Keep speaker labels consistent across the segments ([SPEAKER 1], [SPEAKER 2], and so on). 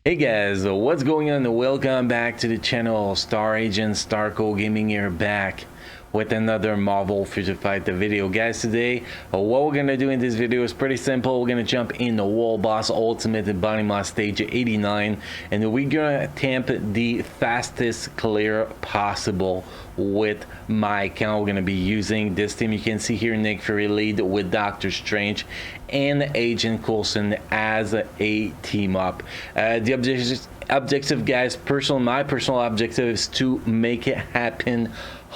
[SPEAKER 1] Hey guys, what's going on? Welcome back to the channel. Star Agent Starco Gaming here, back with another Marvel Future Fighter video. Guys, today what we're gonna do in this video is pretty simple. We're gonna jump in the Wall Boss Ultimate Ebony Maw stage 89, and we're gonna attempt the fastest clear possible with my account. We're gonna be using this team. You can see here Nick Fury lead with Doctor Strange and Agent Coulson as a team up. The objective, guys, my personal objective is to make it happen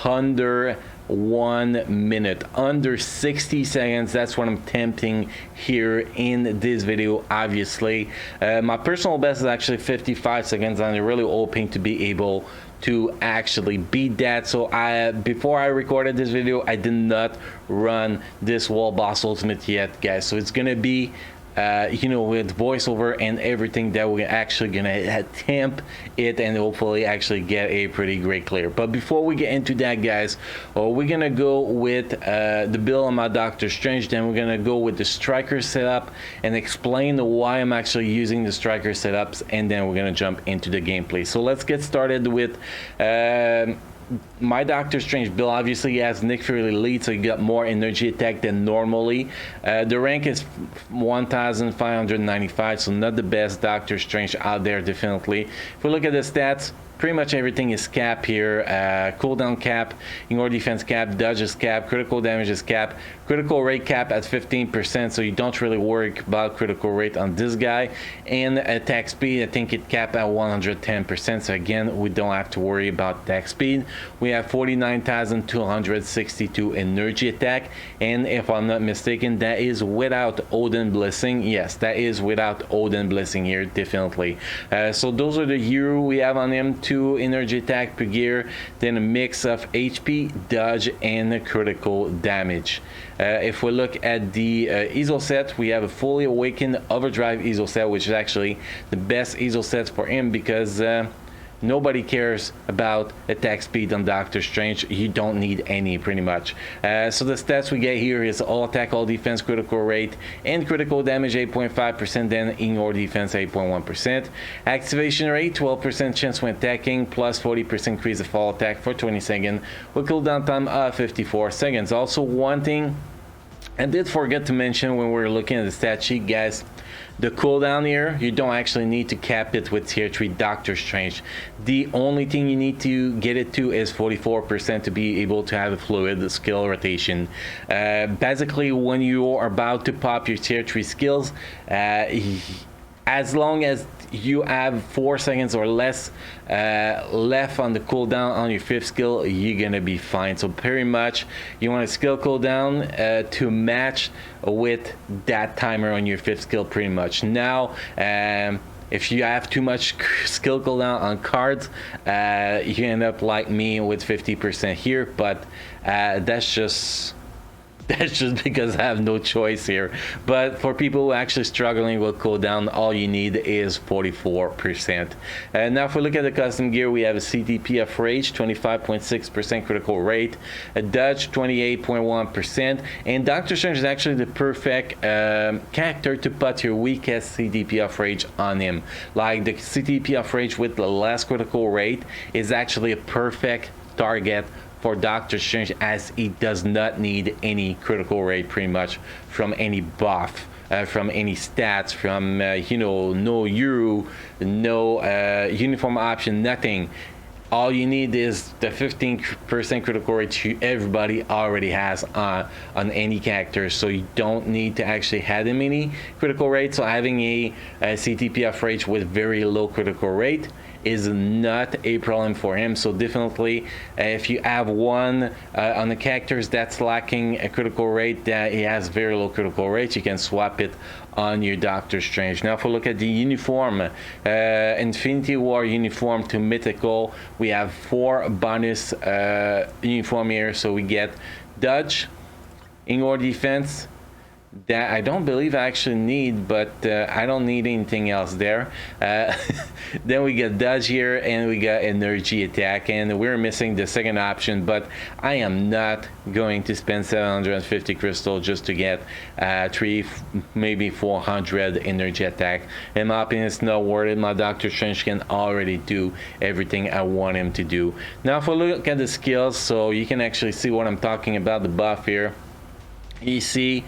[SPEAKER 1] under 1 minute, under 60 seconds. That's what I'm attempting here in this video. Obviously, my personal best is actually 55 seconds, and I'm really hoping to be able to actually beat that. So before I recorded this video, I did not run this Wall Boss Ultimate yet, guys, so it's gonna be with voiceover and everything, that we're actually gonna attempt it and hopefully actually get a pretty great clear. But before we get into that, guys, we're gonna go with the build on my Doctor Strange. Then we're gonna go with the striker setup and explain why I'm actually using the striker setups, and then we're gonna jump into the gameplay. So let's get started with my Doctor Strange build. Obviously he has Nick Fury lead, so you got more energy attack than normally. The rank is 1595, so not the best Doctor Strange out there, definitely. If we look at the stats, pretty much everything is cap here. Cooldown cap, ignore defense cap, dodge is cap, critical damage is cap, critical rate cap at 15%, so you don't really worry about critical rate on this guy. And attack speed, I think it capped at 110%, so again, we don't have to worry about attack speed. We have 49,262 energy attack, and if I'm not mistaken, that is without Odin Blessing. Yes, that is without Odin Blessing here, definitely. So those are the hero we have on him. 2 energy attack per gear, then a mix of HP, dodge, and critical damage. If we look at the ESO set, we have a fully awakened overdrive ESO set, which is actually the best ESO set for him, because nobody cares about attack speed on Doctor Strange. You don't need any, pretty much. So the stats we get here is all attack, all defense, critical rate, and critical damage 8.5%, then ignore defense 8.1%. Activation rate 12% chance when attacking, plus 40% increase of fall attack for 20 seconds, with cooldown time of 54 seconds. Also, one thing I did forget to mention when we were looking at the stat sheet, guys, the cooldown here, you don't actually need to cap it with tier 3 Doctor Strange. The only thing you need to get it to is 44% to be able to have a fluid skill rotation. Basically, when you are about to pop your tier 3 skills, as long as you have 4 seconds or less left on the cooldown on your 5th skill, you're gonna be fine. So pretty much you want a skill cooldown to match with that timer on your 5th skill, pretty much. Now if you have too much skill cooldown on cards, you end up like me with 50% here, but that's just because I have no choice here. But for people who are actually struggling with cooldown, all you need is 44%. And now if we look at the custom gear, we have a CTP of Rage, 25.6% critical rate, a dodge 28.1%, and Doctor Strange is actually the perfect character to put your weakest CTP of Rage on him. Like the CTP of Rage with the less critical rate is actually a perfect target for Doctor Strange, as he does not need any critical rate, pretty much, from any buff, from any stats, from no Euro, no uniform option, nothing. All you need is the 15% critical rate everybody already has on any character, so you don't need to actually have them any critical rate. So having a CTP of Rage with very low critical rate is not a problem for him. So definitely, if you have one on the characters that's lacking a critical rate, that he has very low critical rate, you can swap it on your Doctor Strange. Now if we look at the uniform, Infinity War uniform to mythical, we have 4 bonus uniform here. So we get dodge, ignore defense, that I don't believe I actually need, but I don't need anything else there. Then we got dodge here, and we got energy attack, and we're missing the second option, but I am not going to spend 750 crystal just to get maybe 400 energy attack. In my opinion, it's not worth it. My Doctor Strange can already do everything I want him to do. Now if we look at the skills, so you can actually see what I'm talking about, the buff here. You see,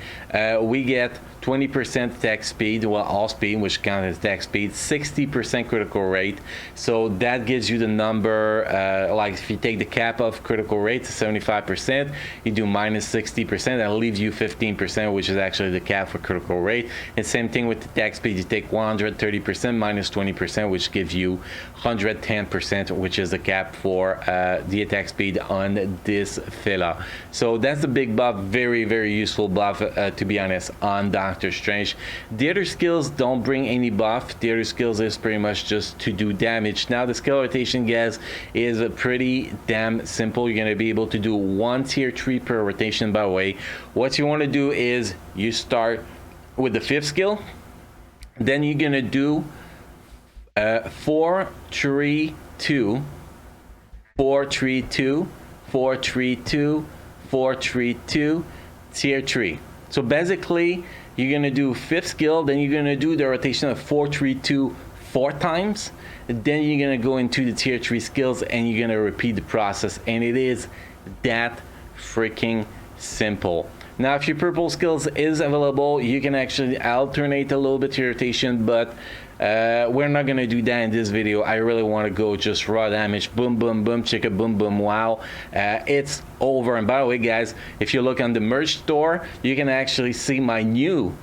[SPEAKER 1] we get 20% attack speed, well, all speed, which counts as attack speed, 60% critical rate. So that gives you the number, like if you take the cap of critical rate to 75%, you do minus 60%, that leaves you 15%, which is actually the cap for critical rate. And same thing with the attack speed, you take 130% minus 20%, which gives you 110%, which is the cap for the attack speed on this fella. So that's the big buff, very, very useful buff, to be honest, on Doctor Strange. The other skills don't bring any buff. The other skills is pretty much just to do damage. Now the skill rotation, guys, is pretty damn simple. You're going to be able to do 1 tier 3 per rotation. By the way, what you want to do is you start with the 5th skill, then you're going to do 4 3 2 4 3 2 4 3 2 4 3 2 tier 3. So basically you're gonna do 5th skill, then you're gonna do the rotation of 4 3 2 4 times, then you're gonna go into the tier 3 skills and you're gonna repeat the process, and it is that freaking simple. Now if your purple skills is available, you can actually alternate a little bit your rotation, but we're not gonna do that in this video. I really want to go just raw damage, boom boom boom chicka boom boom wow. It's over. And by the way, guys, if you look on the merch store, you can actually see my new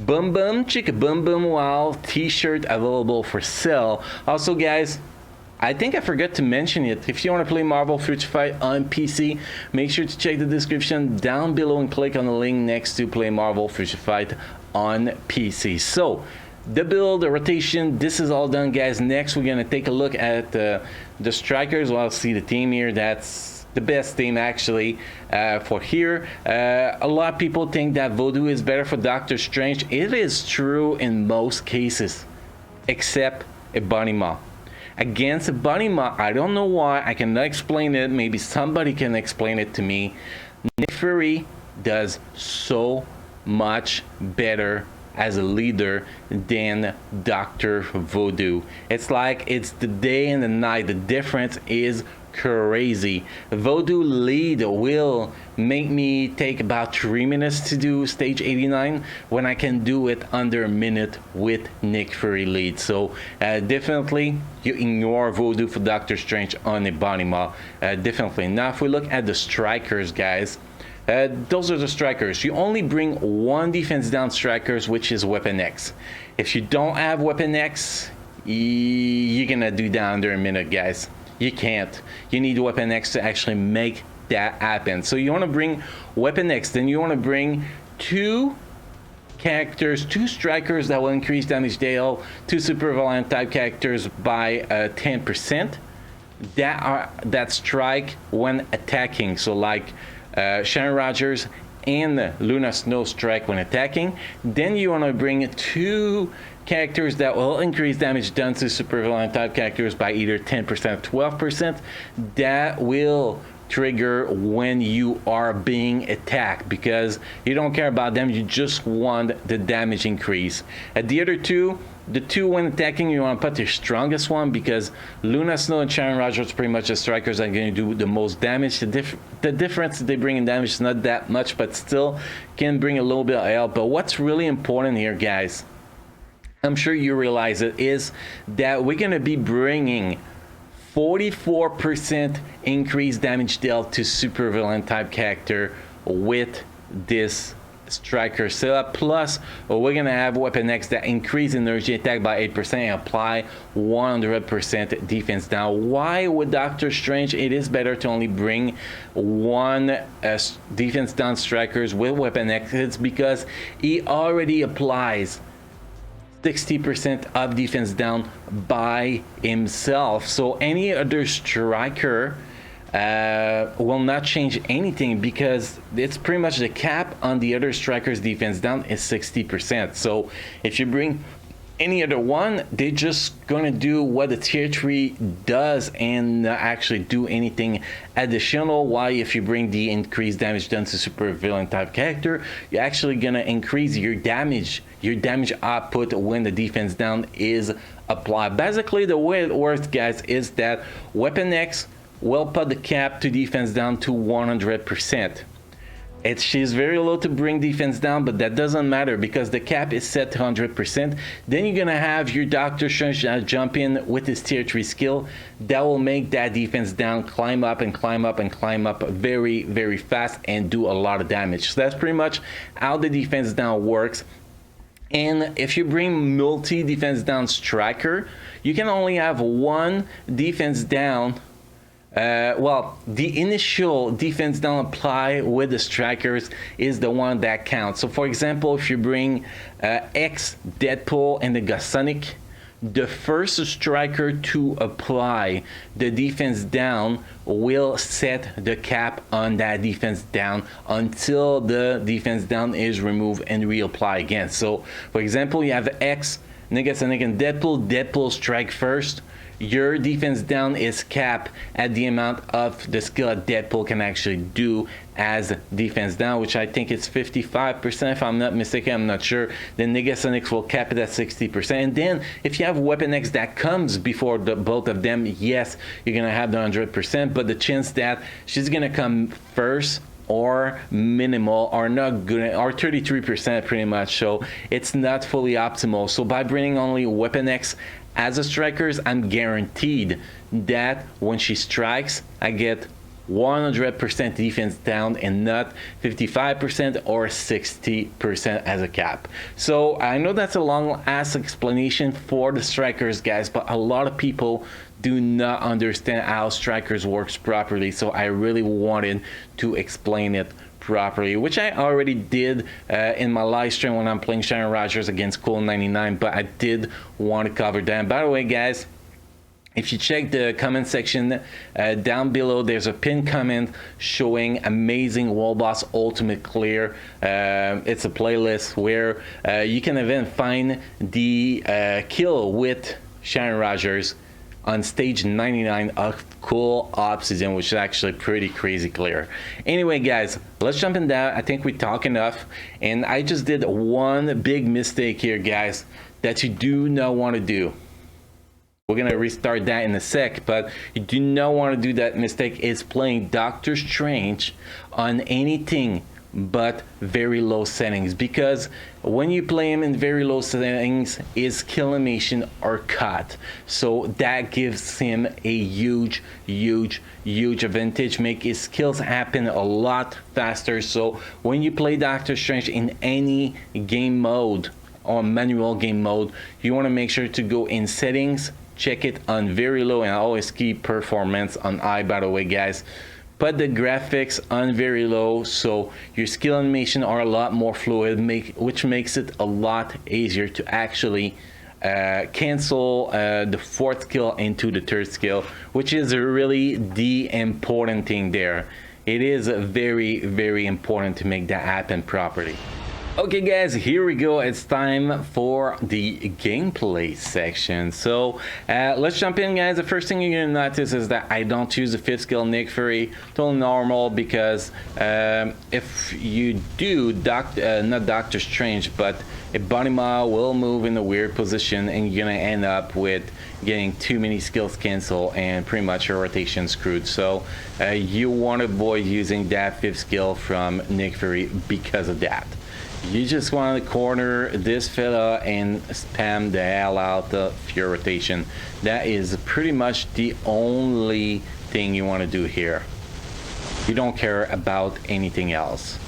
[SPEAKER 1] boom boom chicka boom boom wow t-shirt available for sale. Also, guys, I think I forgot to mention it. If you want to play Marvel Future Fight on PC, make sure to check the description down below and click on the link next to play Marvel Future Fight on PC. So the build, the rotation, this is all done, guys. Next, we're going to take a look at the strikers. Well, see the team here. That's the best team, actually, for here. A lot of people think that Voodoo is better for Doctor Strange. It is true in most cases, except Ebony Maw. Against Ebony Maw, I don't know why. I cannot explain it. Maybe somebody can explain it to me. Nick Fury does so much better as a leader than Dr. Voodoo. It's like it's the day and the night. The difference is crazy. Voodoo lead will make me take about 3 minutes to do stage 89 when I can do it under a minute with Nick Fury lead. So definitely you ignore Voodoo for Doctor Strange on Ebony Maw. Definitely. Now if we look at the strikers, guys, those are the strikers. You only bring 1 defense down strikers, which is Weapon X. If you don't have Weapon X, you're gonna do that under a minute, guys. You can't. You need Weapon X to actually make that happen. So you want to bring Weapon X, then you want to bring 2 characters, 2 strikers that will increase damage deal, 2 super violent type characters by 10% that strike when attacking. So like Sharon Rogers and Luna Snow strike when attacking. Then you want to bring 2 characters that will increase damage done to super violent type characters by either 10% or 12%. That will trigger when you are being attacked, because you don't care about them, you just want the damage increase. At the other 2, the 2 when attacking, you want to put your strongest one, because Luna Snow and Sharon Rogers are pretty much the strikers that are going to do the most damage. The difference they bring in damage is not that much, but still can bring a little bit of help. But what's really important here, guys, I'm sure you realize it, is that we're going to be bringing 44% increased damage dealt to super villain type character with this striker setup. Plus we're gonna have Weapon X that increase energy attack by 8% and apply 100% defense. Now why with Doctor Strange it is better to only bring 1 defense down strikers with Weapon X? It's because he already applies 60% of defense down by himself. So any other striker will not change anything, because it's pretty much the cap on the other strikers defense down is 60%. So if you bring any other one, they're just gonna do what the tier 3 does and not actually do anything additional. Why, if you bring the increased damage done to super villain type character, you're actually gonna increase your damage output when the defense down is applied. Basically, the way it works, guys, is that Weapon X will put the cap to defense down to 100%. She's very low to bring defense down, but that doesn't matter because the cap is set to 100%. Then you're gonna have your Doctor Strange jump in with his tier 3 skill that will make that defense down climb up and climb up and climb up very, very fast and do a lot of damage. So that's pretty much how the defense down works. And if you bring multi defense down striker, you can only have one defense down. Well, the initial defense down apply with the strikers is the one that counts. So for example, if you bring X, Deadpool, and the Gasonic, the first striker to apply the defense down will set the cap on that defense down until the defense down is removed and reapply again. So for example, you have X, Negasonic, and Deadpool. Deadpool strike first. Your defense down is capped at the amount of the skill that Deadpool can actually do as defense down, which I think it's 55% if I'm not mistaken, I'm not sure. Then Negasonics will cap it at 60%. And then if you have Weapon X that comes before both of them, yes, you're gonna have the 100%, but the chance that she's gonna come first or minimal are not good, or 33% pretty much, so it's not fully optimal. So by bringing only Weapon X as a strikers, I'm guaranteed that when she strikes, I get 100% defense down and not 55% or 60% as a cap. So I know that's a long ass explanation for the strikers, guys, but a lot of people do not understand how strikers works properly. So I really wanted to explain it properly, which I already did in my live stream when I'm playing Sharon Rogers against Cool 99, but I did want to cover that. By the way, guys, if you check the comment section down below, there's a pinned comment showing amazing World Boss Ultimate Clear. It's a playlist where you can even find the kill with Sharon Rogers on stage 99 of Cool Obsidian, which is actually pretty crazy clear. Anyway, guys, let's jump in that. I think we talk enough, and I just did one big mistake here, guys, that you do not want to do. We're gonna restart that in a sec, but you do not want to do that mistake is playing Doctor Strange on anything but very low settings, because when you play him in very low settings, his kill animation are cut, so that gives him a huge advantage, make his kills happen a lot faster. So when you play Doctor Strange in any game mode or manual game mode, you want to make sure to go in settings, check it on very low, and I always keep performance on high, by the way, guys. Put the graphics on very low so your skill animation are a lot more fluid, which makes it a lot easier to actually cancel the fourth skill into the third skill, which is really the important thing there. It is very important to make that happen properly. Okay, guys, here we go. It's time for the gameplay section. So let's jump in, guys. The first thing you're gonna notice is that I don't use the fifth skill Nick Fury, totally normal, because if you do not Doctor Strange, but Ebony Maw will move in a weird position and you're gonna end up with getting too many skills cancel and pretty much your rotation screwed. So you want to avoid using that fifth skill from Nick Fury because of that. You just want to corner this fella and spam the hell out of your rotation. That is pretty much the only thing you want to do here. You don't care about anything else.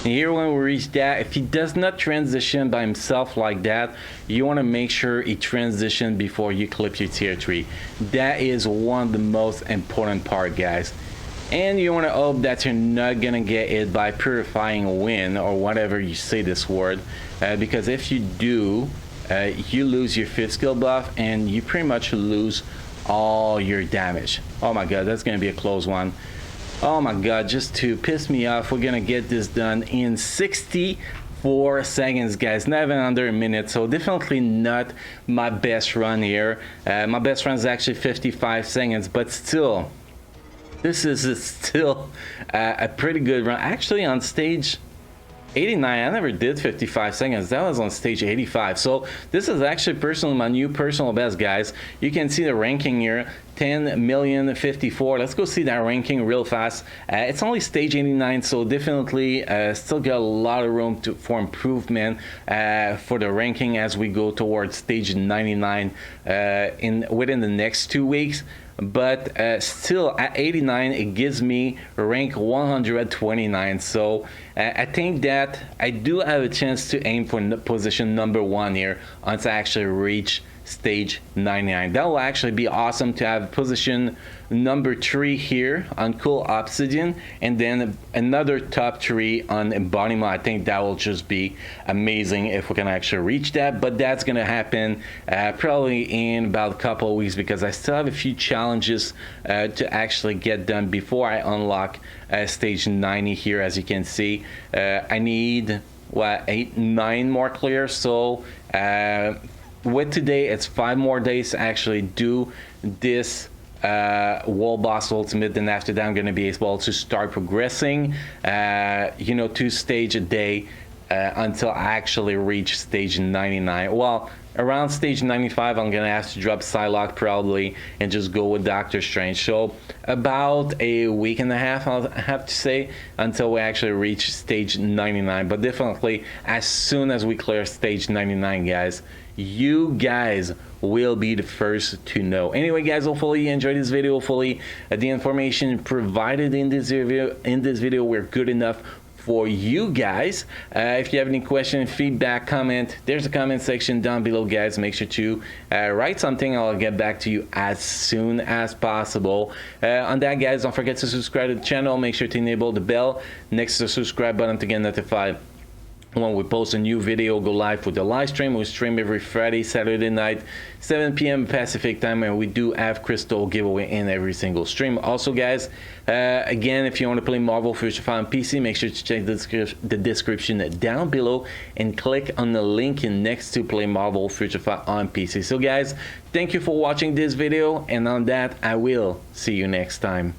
[SPEAKER 1] And here when we reach that, if he does not transition by himself like that, you want to make sure he transitions before you clip your tier 3. That is one of the most important part, guys. And you want to hope that you're not gonna get it by purifying wind or whatever you say this word, because if you do, you lose your 5th skill buff and you pretty much lose all your damage. Oh my god, that's gonna be a close one. Oh my god, just to piss me off, we're gonna get this done in 64 seconds, guys, not even under a minute. So definitely not my best run here. My best run is actually 55 seconds, but still, this is still a pretty good run. Actually, on stage 89, I never did 55 seconds. That was on stage 85. So this is actually personally my new personal best, guys. You can see the ranking here, 10,054,000. Let's go see that ranking real fast. It's only stage 89, so definitely still got a lot of room for improvement for the ranking as we go towards stage 99 within the next 2 weeks. But still at 89, it gives me rank 129. So I think that I do have a chance to aim for position number 1 here once I actually reach stage 99. That will actually be awesome to have position number 3 here on Cool Obsidian, and then another top 3 on Ebony Maw. I think that will just be amazing if we can actually reach that, but that's gonna happen probably in about a couple of weeks, because I still have a few challenges to actually get done before I unlock stage 90 here. As you can see, I need what, 8-9 more clears. So with today, it's 5 more days to actually do this wall boss ultimate. Then after that, I'm going to be able to start progressing, you know, 2 stage a day until I actually reach stage 99. Well, around stage 95, I'm gonna have to drop Psylocke probably and just go with Doctor Strange. So about a week and a half, I'll have to say, until we actually reach stage 99. But definitely as soon as we clear stage 99, guys, you guys will be the first to know. Anyway, guys, hopefully you enjoyed this video. Hopefully the information provided in this video were good enough for you guys. If you have any question, feedback, comment, there's a comment section down below, guys. Make sure to write something. I'll get back to you as soon as possible. On that, guys, don't forget to subscribe to the channel. Make sure to enable the bell next to the subscribe button to get notified when we post a new video, go live with the live stream. We stream every Friday, Saturday night, 7 p.m. Pacific time, and we do have crystal giveaway in every single stream. Also, guys, again, if you want to play Marvel Future Fight on PC, make sure to check the description down below and click on the link next to play Marvel Future Fight on PC. So, guys, thank you for watching this video, and on that, I will see you next time.